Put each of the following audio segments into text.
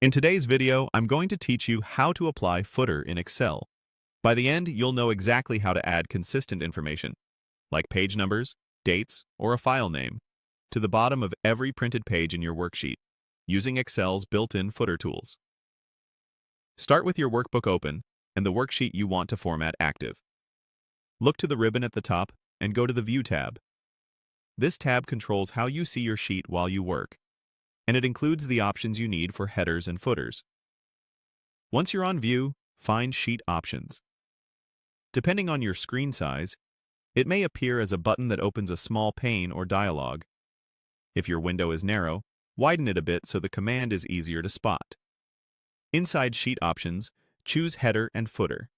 In today's video, I'm going to teach you how to apply footer in Excel. By the end, you'll know exactly how to add consistent information, like page numbers, dates, or a file name, to the bottom of every printed page in your worksheet, using Excel's built-in footer tools. Start with your workbook open and the worksheet you want to format active. Look to the ribbon at the top and go to the View tab. This tab controls how you see your sheet while you work, and it includes the options you need for headers and footers. Once you're on View, find Sheet Options. Depending on your screen size, it may appear as a button that opens a small pane or dialog. If your window is narrow, widen it a bit so the command is easier to spot. Inside Sheet Options, choose Header and Footer.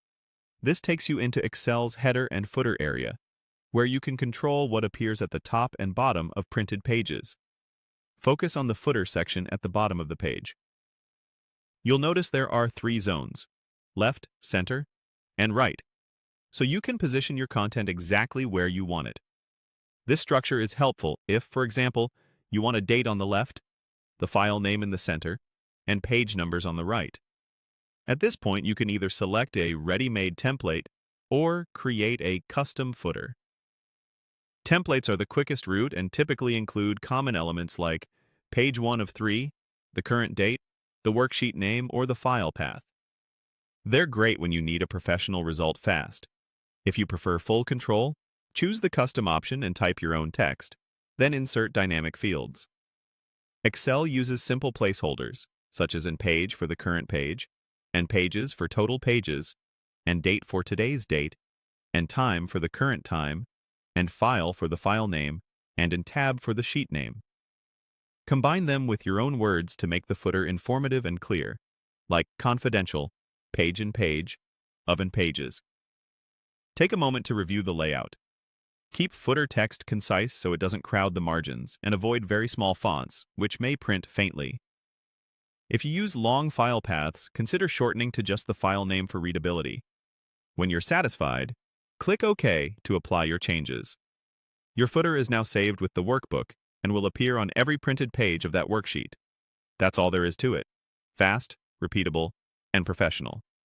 This takes you into Excel's Header and Footer area, where you can control what appears at the top and bottom of printed pages. Focus on the footer section at the bottom of the page. You'll notice there are 3 zones: left, center, and right, so you can position your content exactly where you want it. This structure is helpful if, for example, you want a date on the left, the file name in the center, and page numbers on the right. At this point, you can either select a ready-made template or create a custom footer. Templates are the quickest route and typically include common elements like page 1 of 3, the current date, the worksheet name, or the file path. They're great when you need a professional result fast. If you prefer full control, choose the custom option and type your own text, then insert dynamic fields. Excel uses simple placeholders, such as in page for the current page, and pages for total pages, and date for today's date, and time for the current time, and file for the file name, and in tab for the sheet name. Combine them with your own words to make the footer informative and clear, like confidential, page and page, of and pages. Take a moment to review the layout. Keep footer text concise so it doesn't crowd the margins, and avoid very small fonts, which may print faintly. If you use long file paths, consider shortening to just the file name for readability. When you're satisfied, click OK to apply your changes. Your footer is now saved with the workbook and will appear on every printed page of that worksheet. That's all there is to it: fast, repeatable, and professional.